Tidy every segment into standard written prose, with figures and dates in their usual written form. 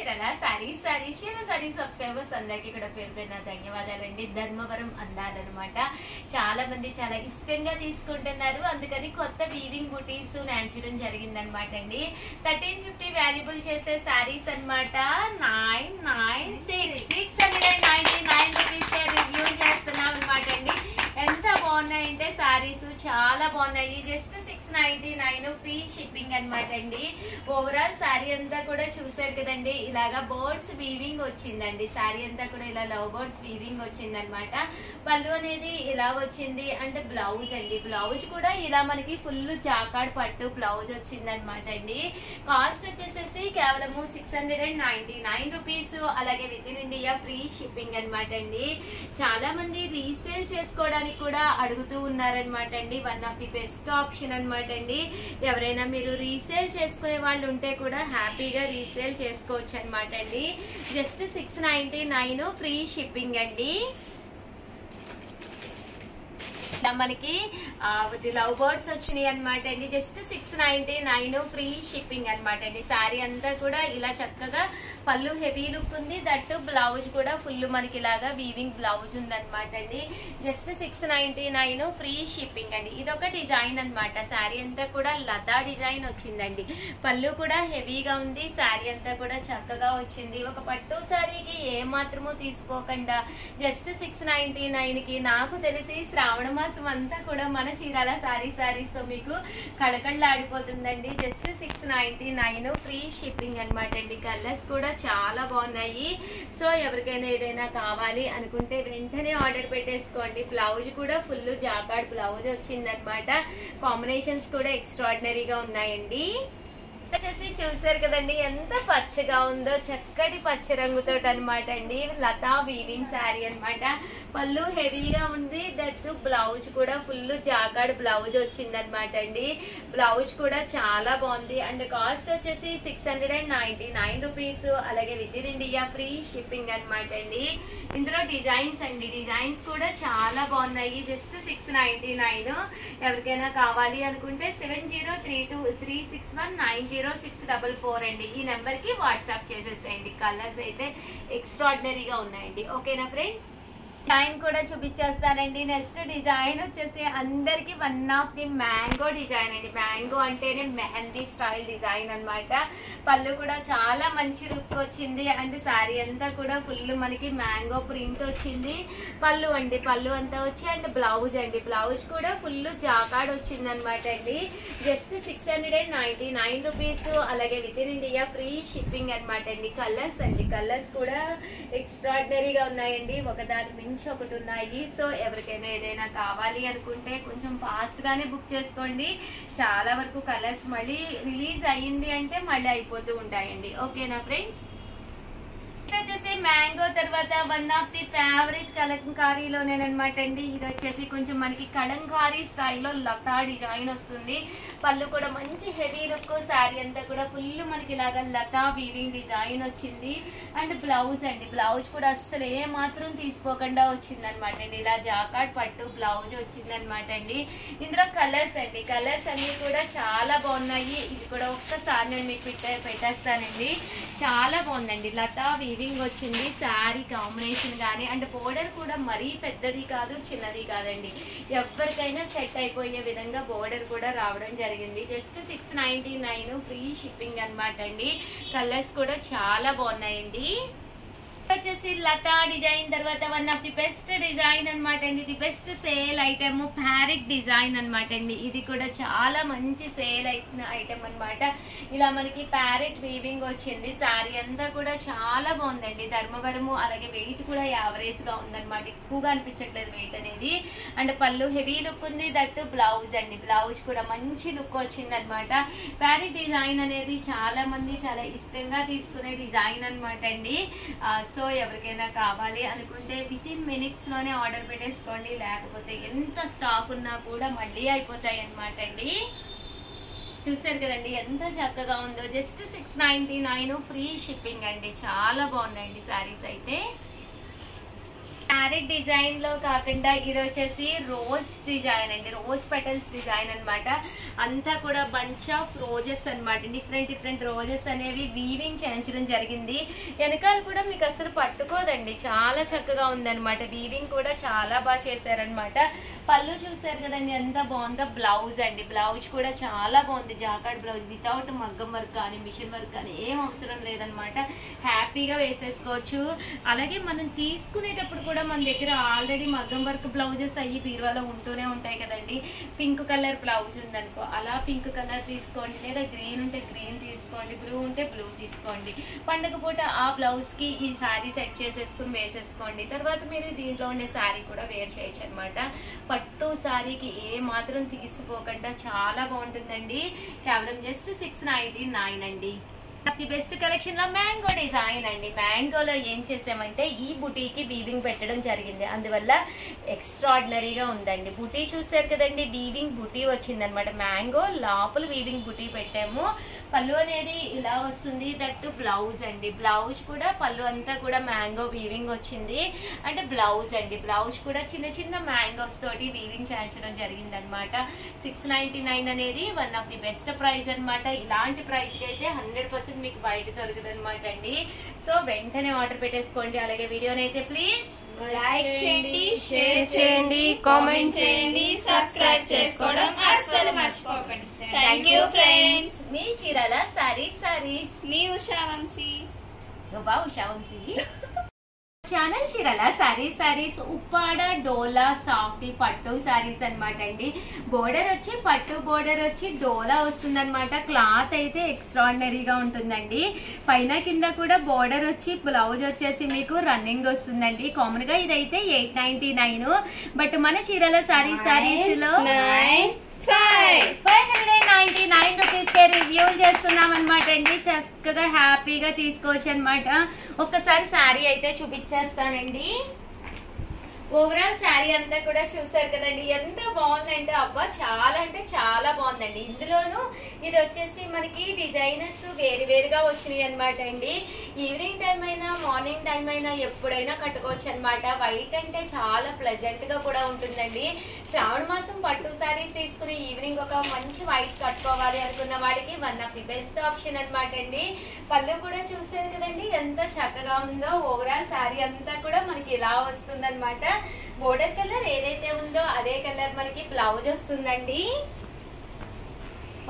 Sorry subscribers అందరికి కూడా పేరు పేరున ధన్యవాదాలండి. ధర్మవరం అందాలన్నమాట. చాలా మంది చాలా ఇష్టంగా తీసుకుంటున్నారు. అందుకని కొత్త వీవింగ్ బుటీస్ నేర్చడం జరిగిందనమాట అండి. 1350 వాల్యుబుల్ చేసే సారీస్ అనమాట. 699 రూపీస్ రివ్యూ చేస్తున్నాం అనమాట అండి. ఎంత బాగున్నాయంటే సారీస్ చాలా బాగున్నాయి. జస్ట్ 699 ఫ్రీ షిప్పింగ్ అనమాట అండి. ఓవరాల్ సారీ అంతా కూడా చూసారు కదండి. ఇలాగా బర్డ్స్ వీవింగ్ వచ్చిందండి. సారీ అంతా కూడా ఇలా లవ్ బర్డ్స్ వీవింగ్ వచ్చింది అనమాట. పళ్ళు అనేది ఇలా వచ్చింది. అంటే బ్లౌజ్ అండి, బ్లౌజ్ కూడా ఇలా మనకి ఫుల్ జాకాడ్ పట్టు బ్లౌజ్ వచ్చింది అనమాట అండి. కాస్ట్ వచ్చేసేసి కేవలము 699 రూపీస్. అలాగే within India free shipping అనమాట అండి. చాలా మంది రీసేల్ చేసుకోవడానికి కూడా అడుగుతూ ఉన్నారనమాట అండి. One of the best option అనమాట అండి. ఎవరైనా మీరు రీసేల్ చేసుకునే వాళ్ళు ఉంటే కూడా హ్యాపీగా రీసేల్ చేసుకోవచ్చు అనమాట అండి. జస్ట్ 699 ఫ్రీ షిప్పింగ్ అండి. మనకి లవ్ బర్డ్స్ వచ్చినాయి అనమాట అండి. జస్ట్ 699 ఫ్రీ షిప్పింగ్ అనమాట అండి. శారీ అంతా కూడా ఇలా చక్కగా పళ్ళు హెవీ లుక్ ఉంది. దట్టు బ్లౌజ్ కూడా ఫుల్ మనకి ఇలాగా వీవింగ్ బ్లౌజ్ ఉందన్నమాట అండి. జస్ట్ 699 ఫ్రీ షిప్పింగ్ అండి. ఇదొక డిజైన్ అనమాట. శారీ అంతా కూడా లతా డిజైన్ వచ్చిందండి. పళ్ళు కూడా హెవీగా ఉంది. శారీ అంతా కూడా చక్కగా వచ్చింది. ఒక పట్టు శారీకి ఏ మాత్రమూ తీసుకోకుండా జస్ట్ 699కి నాకు తెలిసి శ్రావణ మాసం అంతా కూడా మన చీరాల సారీస్ తో మీకు కళకళలాడిపోతుందండి. జస్ట్ 699 ఫ్రీ షిప్పింగ్ అనమాట అండి. కలర్స్ కూడా చాలా బాగున్నాయి. సో ఎవరికైనా ఏదైనా కావాలి అనుకుంటే వెంటనే ఆర్డర్ పెట్టేసుకోండి. బ్లౌజ్ కూడా ఫుల్ జాకాడ్ బ్లౌజ్ వచ్చిందనమాట. కాంబినేషన్స్ కూడా ఎక్స్ట్రాడినరీగా ఉన్నాయండి. వచ్చేసి చూసారు కదండి ఎంత పచ్చగా ఉందో, చక్కటి పచ్చ రంగుతో అనమాట అండి. లతా వీవింగ్ శారీ అనమాట. పళ్ళు హెవీగా ఉంది. దట్టు బ్లౌజ్ కూడా ఫుల్ జాకాడ్ బ్లౌజ్ వచ్చింది అనమాట అండి. బ్లౌజ్ కూడా చాలా బాగుంది. అండ్ కాస్ట్ వచ్చేసి 699 రూపీస్. అలాగే within India free shipping అనమాట అండి. ఇందులో డిజైన్స్ అండి, డిజైన్స్ కూడా చాలా బాగున్నాయి. జస్ట్ 699. ఎవరికైనా కావాలి అనుకుంటే 703236190644 అండి. ఈ నెంబర్ కి వాట్సాప్ చేసేసేయండి. కలర్స్ అయితే ఎక్స్ట్రాడినరీగా ఉన్నాయండి. ఓకేనా ఫ్రెండ్స్? డిజైన్ కూడా చూపించేస్తానండి. నెక్స్ట్ డిజైన్ వచ్చేసి అందరికి one of the mango design అండి. మ్యాంగో అంటేనే మెహందీ స్టైల్ డిజైన్ అనమాట. పళ్ళు కూడా చాలా మంచి లుక్ వచ్చింది. అండ్ శారీ అంతా కూడా ఫుల్ మనకి మ్యాంగో ప్రింట్ వచ్చింది. పళ్ళు అండి, పళ్ళు అంతా వచ్చి అండ్ బ్లౌజ్ అండి, బ్లౌజ్ కూడా ఫుల్ జాకాడ్ వచ్చింది అనమాట అండి. Just 699 rupees. అలాగే within India free shipping అనమాట అండి. కలర్స్ అండి, కలర్స్ కూడా ఎక్స్ట్రాడినరీగా ఉన్నాయండి. ఒకదాని ఒకటి ఉన్నాయి. సో ఎవరికైనా ఏదైనా కావాలి అనుకుంటే కొంచెం ఫాస్ట్ గానే బుక్ చేసుకోండి. చాలా వరకు కలర్స్ మళ్ళీ రిలీజ్ అయ్యింది అంటే మళ్ళీ అయిపోతూ ఉంటాయండి. ఓకేనా ఫ్రెండ్స్? వచ్చేసి మ్యాంగో తర్వాత వన్ ఆఫ్ ది ఫేవరెట్ కలంకారీలోనేనమాట అండి. ఇది వచ్చేసి కొంచెం మనకి కలంకారీ స్టైల్లో లతా డిజైన్ వస్తుంది. పళ్ళు కూడా మంచి హెవీ లుక్. శారీ అంతా కూడా ఫుల్ మనకి ఇలాగా లతా వీవింగ్ డిజైన్ వచ్చింది. అండ్ బ్లౌజ్ అండి, బ్లౌజ్ కూడా అస్సలు ఏ మాత్రం తీసుకోకుండా వచ్చింది అనమాట అండి. ఇలా జాకాడ్ పట్టు బ్లౌజ్ వచ్చింది అనమాట అండి. ఇందులో కలర్స్ అండి, కలర్స్ అన్ని కూడా చాలా బాగున్నాయి. ఇది కూడా ఒక్కసారి నేను మీకు పెట్టేస్తానండి. చాలా బాగుందండి. లతా వీవింగ్ వచ్చింది. శారీ కాంబినేషన్ కానీ అండ్ బోర్డర్ కూడా మరీ పెద్దది కాదు, చిన్నది కాదండి. ఎవరికైనా సెట్ అయిపోయే విధంగా బోర్డర్ కూడా రావడం జరిగింది. జస్ట్ 699 ఫ్రీ షిప్పింగ్ అనమాట అండి. కలర్స్ కూడా చాలా బాగున్నాయండి. వచ్చేసి లతా డిజైన్ తర్వాత one of the best design అనమాట అండి. The best sale item parrot design అనమాట అండి. ఇది కూడా చాలా మంచి సేల్ అయిన ఐటమ్ అనమాట. ఇలా మనకి ప్యారెట్ వీవింగ్ వచ్చింది. శారీ అంతా కూడా చాలా బాగుందండి. ధర్మవరము. అలాగే వెయిట్ కూడా యావరేజ్ గా ఉందన్నమాట. ఎక్కువగా అనిపించట్లేదు వెయిట్ అనేది. అండ్ పళ్ళు హెవీ లుక్ ఉంది. దట్టు బ్లౌజ్ అండి, బ్లౌజ్ కూడా మంచి లుక్ వచ్చింది అనమాట. ప్యారెట్ డిజైన్ అనేది చాలా మంది చాలా ఇష్టంగా తీసుకునే డిజైన్ అనమాట అండి. సో ఎవరికైనా కావాలి అనుకుంటే విత్ ఇన్ మినిట్స్ లోనే ఆర్డర్ పెట్టేసుకోండి. లేకపోతే ఎంత స్టాక్ ఉన్నా కూడా మళ్ళీ అయిపోతాయి అనమాట అండి. చూసారు కదండి ఎంత చక్కగా ఉందో. జస్ట్ 699 ఫ్రీ షిప్పింగ్ అండి. చాలా బాగున్నాయండి శారీస్ అయితే. ప్యారెట్ డిజైన్ లో కాకుండా ఇది వచ్చేసి రోజ్ డిజైన్ అండి, రోజ్ పెటల్స్ డిజైన్ అన్నమాట. అంతా కూడా బంచ్ ఆఫ్ రోజెస్ అన్నమాట. డిఫరెంట్ రోజెస్ అనేవి వీవింగ్ చేయించడం జరిగింది. వెనకాల కూడా మీకు అసలు పట్టుకోదండి, చాలా చక్కగా ఉందన్నమాట. వీవింగ్ కూడా చాలా బాగా చేశారనమాట. పళ్ళు చూసారు కదండి ఎంత బాగుందో. బ్లౌజ్ అండి, బ్లౌజ్ కూడా చాలా బాగుంది. జాకార్డ్ బ్లౌజ్ వితౌట్ మగ్గం వర్క్ కానీ మిషన్ వర్క్ కానీ ఏం అవసరం లేదనమాట. హ్యాపీగా వేసేసుకోవచ్చు. అలాగే మనం తీసుకునేటప్పుడు కూడా మన దగ్గర ఆల్రెడీ మగ్గం వర్క్ బ్లౌజెస్ అయ్యి బీరువాలో ఉంటూనే ఉంటాయి కదండి. పింక్ కలర్ బ్లౌజ్ ఉందనుకో, అలా పింక్ కలర్ తీసుకోండి, లేదా గ్రీన్ ఉంటే గ్రీన్ తీసుకోండి, బ్లూ ఉంటే బ్లూ తీసుకోండి. పండుగ పూట ఆ బ్లౌజ్కి ఈ శారీ సెట్ చేసేసుకుని వేసేసుకోండి. తర్వాత మీరు దీంట్లో ఉండే శారీ కూడా వేర్ చేయొచ్చు అనమాట. పట్టు శారీకి ఏ మాత్రం తీసిపోకుండా చాలా బాగుంటుందండి. కేవలం జస్ట్ 699 అండి. ది బెస్ట్ కలెక్షన్ లో మ్యాంగో డిజైన్ అండి. మ్యాంగోలో ఏం చేసామంటే ఈ బుటీకి వీవింగ్ పెట్టడం జరిగింది, అందువల్ల ఎక్స్ట్రాడినరీగా ఉందండి. బుటీ చూసారు కదండి, వీవింగ్ బుటీ వచ్చింది అనమాట. మ్యాంగో లోపల వీవింగ్ బుటీ పెట్టాము. పళ్ళు అనేది ఇలా వస్తుంది. దట్టు బ్లౌజ్ అండి, బ్లౌజ్ కూడా పళ్ళు అంతా కూడా మ్యాంగో వీవింగ్ వచ్చింది. అంటే బ్లౌజ్ అండి, బ్లౌజ్ కూడా చిన్న చిన్న మ్యాంగోస్ తోటి వీవింగ్ చేయించడం జరిగింది అనమాట. 699 అనేది one of the best price అనమాట. ఇలాంటి ప్రైస్కి అయితే 100% మీకు బయట దొరకదు అనమాట అండి. సో వెంటనే ఆర్డర్ పెట్టేసుకోండి. అలాగే వీడియోనైతే ప్లీజ్ లైక్ చేయండి, షేర్ చేయండి, కామెంట్ చేయండి, సబ్స్క్రైబ్ చేసుకోవడం అస్సలు మర్చిపోకండి. Thank you friends. మీ చీరాల సారీస్ మీ ఉషా వంశీ. ఉషా వంశీ ఛానల్ చీరాల సారీస్ ఉప్పాడ డోలా సాఫ్ట్ పట్టు సారీస్ అనమాట అండి. బోర్డర్ వచ్చి పట్టు బోర్డర్ వచ్చి డోలా వస్తుంది అనమాట. క్లాత్ అయితే ఎక్స్ట్రాడినరీగా ఉంటుందండి. పైన కింద కూడా బోర్డర్ వచ్చి బ్లౌజ్ వచ్చేసి మీకు రన్నింగ్ వస్తుందండి. కామన్ గా ఇదైతే 899, బట్ మన చీరాల సారీస్ లో 599 రూపీస్కే రివ్యూ చేస్తున్నాం అనమాట అండి. చక్కగా హ్యాపీగా తీసుకోవచ్చు అనమాట. ఒక్కసారి శారీ అయితే చూపించేస్తానండి. ఓవరాల్ శారీ అంతా కూడా చూసారు కదండి, ఎంత బాగుందంటే అబ్బా చాలా అంటే చాలా బాగుందండి. ఇందులోనూ ఇది వచ్చేసి మనకి డిజైనర్స్ వేరుగా వచ్చినాయి అనమాట అండి. ఈవినింగ్ టైం అయినా మార్నింగ్ టైం అయినా ఎప్పుడైనా కట్టుకోవచ్చు అనమాట. వైట్ అంటే చాలా ప్లెజెంట్ గా కూడా ఉంటుందండి. శ్రావణ మాసం పట్టు శారీస్ తీసుకుని ఈవినింగ్ ఒక మంచి వైట్ కట్టుకోవాలి అనుకున్న వాడికి one of the best option అనమాట అండి. పళ్ళు కూడా చూసారు కదండి ఎంత చక్కగా ఉందో. ఓవరాల్ శారీ అంతా కూడా మనకి ఇలా వస్తుంది అనమాట. బోర్డర్ కలర్ ఏదైతే ఉందో అదే కలర్ మనకి బ్లౌజ్ వస్తుందండి.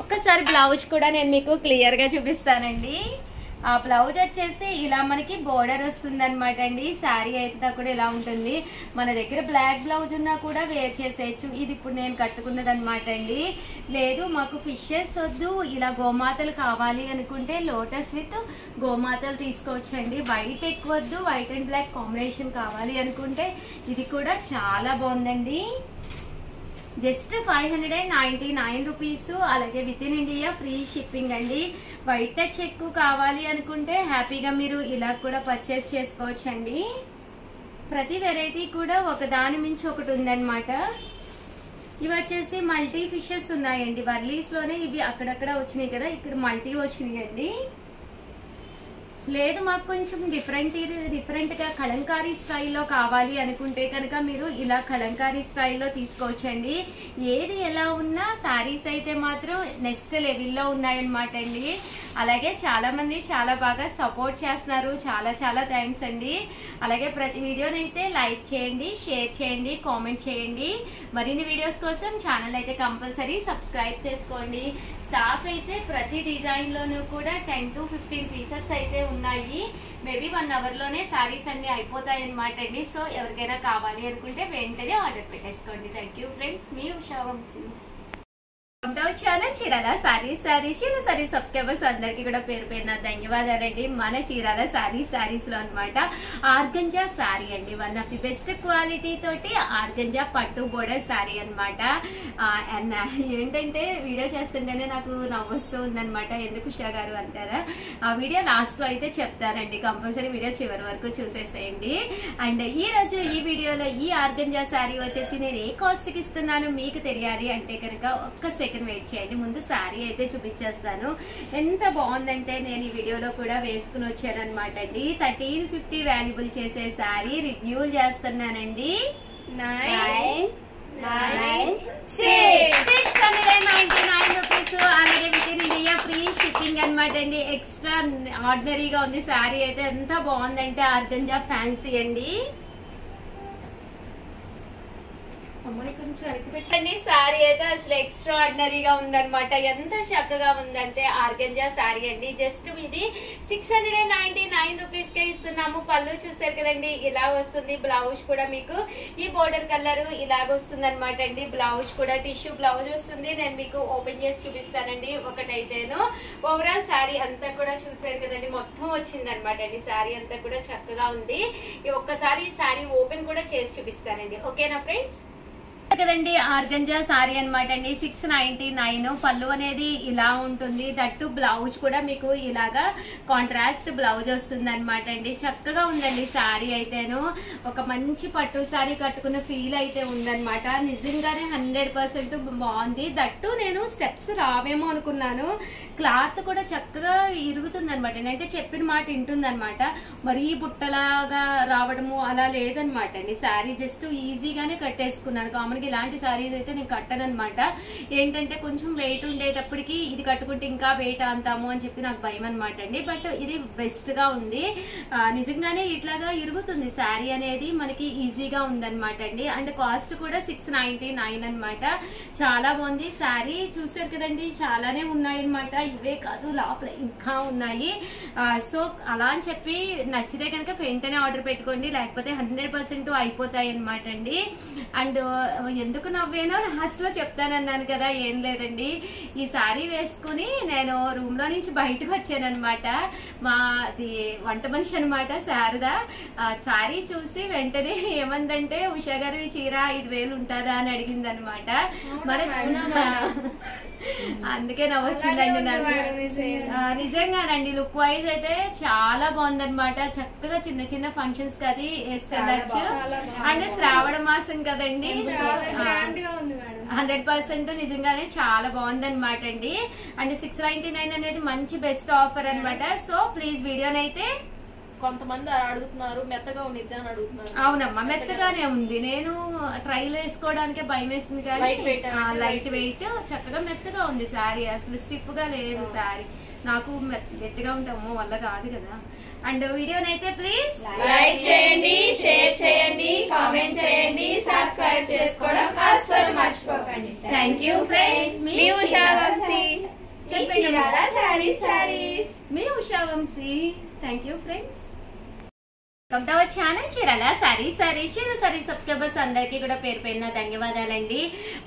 ఒక్కసారి బ్లౌజ్ కూడా నేను మీకు క్లియర్ గా చూపిస్తానండి. ఆ బ్లౌజ్ వచ్చేసి ఇలా మనకి బోర్డర్ వస్తుంది అనమాట అండి. శారీ అయితే కూడా ఇలా ఉంటుంది. మన దగ్గర బ్లాక్ బ్లౌజ్ ఉన్నా కూడా వేర్ చేసేయచ్చు. ఇది ఇప్పుడు నేను కట్టుకున్నది అనమాట అండి. లేదు మాకు ఫిషెస్ వద్దు, ఇలా గోమాతలు కావాలి అనుకుంటే లోటస్ విత్ గోమాతలు తీసుకోవచ్చు అండి. వైట్ ఎక్కువ వద్దు, వైట్ అండ్ బ్లాక్ కాంబినేషన్ కావాలి అనుకుంటే ఇది కూడా చాలా బాగుందండి. Just 599 rupees. అలాగే within India free shipping అండి. వైట్ టచ్ ఎక్కువ కావాలి అనుకుంటే హ్యాపీగా మీరు ఇలా కూడా పర్చేస్ చేసుకోవచ్చు అండి. ప్రతి వెరైటీ కూడా ఒకదాని మించి ఒకటి ఉందన్నమాట. ఇవి వచ్చేసి మల్టీ ఫిషెస్ ఉన్నాయండి. వర్లీస్లోనే ఇవి అక్కడక్కడ వచ్చినాయి కదా, ఇక్కడ మల్టీ వచ్చినాయి అండి. లేదు మాకు కొంచెం డిఫరెంట్గా కలంకారీ స్టైల్లో కావాలి అనుకుంటే కనుక మీరు ఇలా కలంకారీ స్టైల్లో తీసుకోవచ్చండి. ఏది ఎలా ఉన్నా శారీస్ అయితే మాత్రం నెక్స్ట్ లెవెల్లో ఉన్నాయన్నమాట అండి. అలాగే చాలామంది చాలా బాగా సపోర్ట్ చేస్తున్నారు, చాలా థ్యాంక్స్ అండి. అలాగే ప్రతి వీడియోనైతే లైక్ చేయండి, షేర్ చేయండి, కామెంట్ చేయండి. మరిన్ని వీడియోస్ కోసం ఛానల్ అయితే కంపల్సరీ సబ్స్క్రైబ్ చేసుకోండి. స్టాక్ అయితే ప్రతి డిజైన్లోనూ కూడా 10 to 15 పీసెస్ అయితే ఉన్నాయి. మేబీ 1 అవర్లోనే శారీస్ అన్నీ అయిపోతాయి అనమాట అండి. సో ఎవరికైనా కావాలి అనుకుంటే వెంటనే ఆర్డర్ పెట్టేసుకోండి. థ్యాంక్ యూ ఫ్రెండ్స్, మీ ఉషా వంశీ. ఛానల్ చీరాల సారీస్ సబ్స్క్రైబర్స్ అందరికి కూడా పేరు పేరున ధన్యవాదాలండి. మన చీరాల సారీస్ లో అనమాట ఆర్గంజా శారీ అండి. One of the best quality తోటి ఆర్గంజా పట్టు బోర్డర్ శారీ అనమాట. ఏంటంటే వీడియో చేస్తుంటేనే నాకు నవ్వొస్తూ ఉందనమాట. ఎందుకు ఉషా గారు అంటారా? ఆ వీడియో లాస్ట్ లో అయితే చెప్తానండి. కంపల్సరీ వీడియో చివరి వరకు చూసేసేయండి. అండ్ ఈ రోజు ఈ వీడియోలో ఈ ఆర్గంజా శారీ వచ్చేసి నేను ఏ కాస్ట్ కి ఇస్తున్నాను మీకు తెలియాలి అంటే కనుక ఒక్క సెకండ్ సెకండ్ వెయిట్ చేయండి. ముందు శారీ అయితే చూపించేస్తాను. ఎంత బాగుందంటే నేను ఈ వీడియోలో కూడా వేసుకుని వచ్చానమాట అండి. 1350 వాల్యుబుల్ చేసే శారీ రివ్యూలు చేస్తున్నానండి. 699 రూపీస్, అలాగే within India free shipping అనమాట అండి. ఎక్స్ట్రా ఆర్డినరీగా ఉంది శారీ అయితే. ఎంత బాగుందంటే ఆర్గంజా ఫ్యాన్సీ అండి. పెట్టండి శారీ అయితే అసలు ఎక్స్ట్రా ఆర్డినరీగా ఉందన్నమాట. ఎంత చక్కగా ఉందంటే ఆర్గంజా శారీ అండి. జస్ట్ ఇది 699 రూపీస్ కే ఇస్తున్నాము. పళ్ళు చూసారు కదండి, ఇలా వస్తుంది. బ్లౌజ్ కూడా మీకు ఈ బోర్డర్ కలర్ ఇలాగ వస్తుంది అనమాట అండి. బ్లౌజ్ కూడా టిష్యూ బ్లౌజ్ వస్తుంది. నేను మీకు ఓపెన్ చేసి చూపిస్తానండి ఒకటైతేను. ఓవరాల్ శారీ అంతా కూడా చూసారు కదండి, మొత్తం వచ్చింది అనమాట అండి. శారీ అంతా కూడా చక్కగా ఉంది. ఒక్కసారి శారీ ఓపెన్ కూడా చేసి చూపిస్తానండి. ఓకేనా ఫ్రెండ్స్? కదండి ఆర్గంజా సారీ అనమాట అండి. 699. పళ్ళు అనేది ఇలా ఉంటుంది. దట్టు బ్లౌజ్ కూడా మీకు ఇలాగా కాంట్రాస్ట్ బ్లౌజ్ వస్తుంది అనమాట అండి. చక్కగా ఉందండి సారీ అయితేను. ఒక మంచి పట్టు సారీ కట్టుకున్న ఫీల్ అయితే ఉందన్నమాట. నిజంగానే 100% బాగుంది. దట్టు నేను స్టెప్స్ రావేమో అనుకున్నాను. క్లాత్ కూడా చక్కగా ఇరుగుతుంది అనమాట అండి. అంటే చెప్పిన మాట వింటుంది అనమాట. మరీ బుట్టలాగా రావడము అలా లేదనమాట అండి. శారీ జస్ట్ ఈజీగానే కట్టేసుకున్నాను. కామన్ ఇలాంటి సారీస్ అయితే నేను కట్టను అనమాట. ఏంటంటే కొంచెం వెయిట్ ఉండేటప్పటికి ఇది కట్టుకుంటే ఇంకా వెయిట్ అంతాము అని చెప్పి నాకు భయం అనమాట అండి. బట్ ఇది బెస్ట్ గా ఉంది. నిజంగానే ఇట్లాగా ఇరుగుతుంది శారీ అనేది, మనకి ఈజీగా ఉందన్నమాట అండి. అండ్ కాస్ట్ కూడా 699 అనమాట. చాలా బాగుంది శారీ. చూసారు కదండి, చాలానే ఉన్నాయి అనమాట. ఇవే కాదు, లోపల ఇంకా ఉన్నాయి. సో అలా అని చెప్పి నచ్చితే కనుక వెంటనే ఆర్డర్ పెట్టుకోండి, లేకపోతే 100% అయిపోతాయి అనమాట అండి. అండ్ ఎందుకు నవ్వేనో లాస్ట్ లో చెప్తానన్నాను కదా, ఏం లేదండి. ఈ శారీ వేసుకుని నేను రూమ్ లో నుంచి బయటకు వచ్చాను అనమాట. మాది వంట మనిషి అనమాట శారద. శారీ చూసి వెంటనే ఏమందంటే, ఉషా గారు ఈ చీర 5,000 ఉంటుందా అని అడిగింది అనమాట. మరి అందుకే నవ్వొచ్చిందండి నాకు. నిజంగానండి లుక్ వైజ్ అయితే చాలా బాగుందనమాట. చక్కగా చిన్న చిన్న ఫంక్షన్స్ కి అది వేసుకెళ్ళచ్చు. అంటే శ్రావణ మాసం కదండి, 100% నిజంగానే చాలా బాగుంది అనమాట అండి. అండ్ 699 అనేది మంచి బెస్ట్ ఆఫర్ అనమాట. సో ప్లీజ్ వీడియోనైతే కొంతమంది అడుగుతున్నారు మెత్తగా ఉండిద్ది అని అడుగుతున్నారు. అవునమ్మా, మెత్తగానే ఉంది. నేను ట్రైల్ వేసుకోవడానికే భయం వేసింది కానీ లైట్ వెయిట్ చక్కగా మెత్తగా ఉంది శారీ. అసలు స్టిఫ్ గా లేదు శారీ. నాకు గట్టిగా ఉంటాము వల్ల కాదు కదా. అండ్ వీడియోనైతే ప్లీజ్ లైక్ చేయండి, షేర్ చేయండి, కామెంట్ చేయండి, సబ్స్క్రైబ్ చేసుకోవడం అస్సలు మర్చిపోకండి. Thank you friends. మీ ఉషా వంశీ. చెప్పండి. మీ Usha Vamsi. Thank you friends. Welcome to our channel Chirala saris. Subscribers అందరికీ కూడా పేరు పేరున ధన్యవాదాలండి.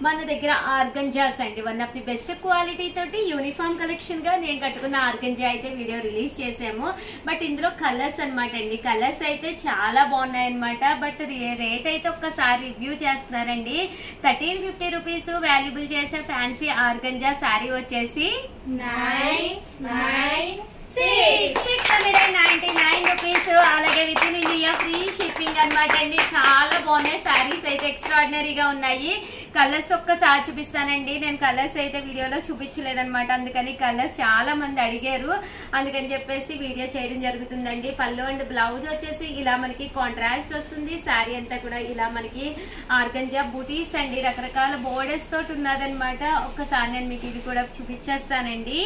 మన దగ్గర ఆర్గంజాస్ అండి, one of the best quality తోటి యూనిఫామ్ కలెక్షన్ గా నేను కట్టుకున్న ఆర్గంజా అయితే వీడియో రిలీజ్ చేసాము. బట్ ఇందులో కలర్స్ అనమాట అండి. కలర్స్ అయితే చాలా బాగున్నాయి అనమాట. బట్ రేట్ అయితే ఒక్కసారి రివ్యూ చేస్తున్నారండి. 1350 రూపీస్ వాల్యుబుల్ చేసే ఫ్యాన్సీ ఆర్గంజా శారీ వచ్చేసి 699 రూపీస్. అలాగే within India free shipping అనమాట అండి. చాలా బాగున్నాయి శారీస్ అయితే, ఎక్స్ట్రాడినరీగా ఉన్నాయి. కలర్స్ ఒక్కసారి చూపిస్తానండి. నేను కలర్స్ అయితే వీడియోలో చూపించలేదనమాట. అందుకని కలర్స్ చాలా మంది అడిగారు, అందుకని చెప్పేసి వీడియో చేయడం జరుగుతుందండి. పళ్ళు అండ్ బ్లౌజ్ వచ్చేసి ఇలా మనకి కాంట్రాస్ట్ వస్తుంది. శారీ అంతా కూడా ఇలా మనకి ఆర్గంజా బూటీస్ అండి, రకరకాల బోర్డర్స్ తోటి ఉన్నదనమాట. ఒక్కసారి నేను మీకు ఇది కూడా చూపించేస్తానండి.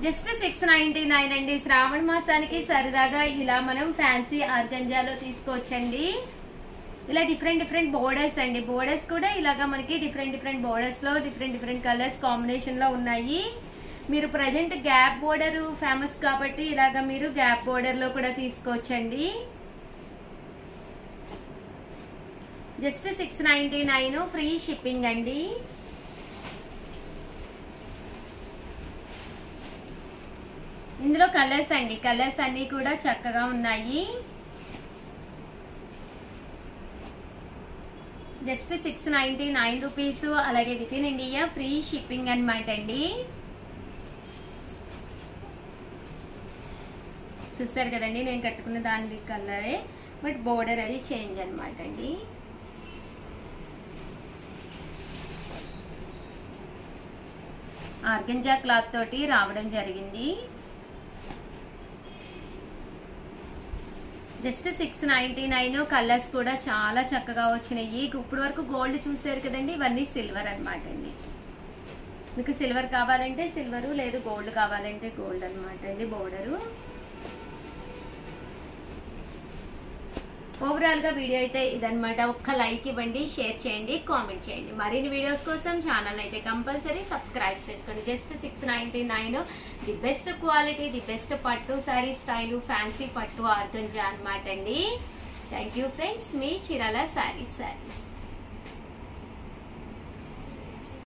జస్ట్ 699 అండి. శ్రావణ మాసానికి సరదాగా ఇలా మనం ఫ్యాన్సీ ఆర్గంజాలో తీసుకోవచ్చండి. ఇలా డిఫరెంట్ బోర్డర్స్ అండి. బోర్డర్స్ కూడా ఇలాగా మనకి డిఫరెంట్ బోర్డర్స్ లో డిఫరెంట్ కలర్స్ కాంబినేషన్ లో ఉన్నాయి. మీరు ప్రజెంట్ గ్యాప్ బోర్డర్ ఫేమస్ కాబట్టి ఇలాగా మీరు గ్యాప్ బోర్డర్ లో కూడా తీసుకోవచ్చండి. జస్ట్ 699 ఫ్రీ షిప్పింగ్ అండి. ఇందులో కలర్స్ అండి, కలర్స్ అన్ని కూడా చక్కగా ఉన్నాయి. Just 699 rupees. అలాగే within India free shipping అనమాట అండి. చూస్తారు కదండి, నేను కట్టుకున్న దాని కలరే, బట్ బోర్డర్ అది చేంజ్ అనమాట అండి. ఆర్గంజా క్లాత్ తోటి రావడం జరిగింది. జస్ట్ 699. కలర్స్ కూడా చాలా చక్కగా వచ్చినాయి. ఇప్పుడు వరకు గోల్డ్ చూసారు కదండి, ఇవన్నీ సిల్వర్ అనమాట అండి. మీకు సిల్వర్ కావాలంటే సిల్వరు, లేదు గోల్డ్ కావాలంటే గోల్డ్ అనమాట అండి బోర్డరు. ఓవరాల్ గా వీడియో అయితే ఇదనమాట. ఒక్క లైక్ ఇవ్వండి, షేర్ చేయండి, కామెంట్ చేయండి. మరిన్ని వీడియోస్ కోసం ఛానల్ అయితే కంపల్సరీ సబ్స్క్రైబ్ చేసుకోండి. Just 699. The best quality, the best పట్టు సారీ స్టైలు, ఫ్యాన్సీ పట్టు ఆర్గంజా అనమాట అండి. థ్యాంక్ యూ ఫ్రెండ్స్, మీ చీరాల సారీస్.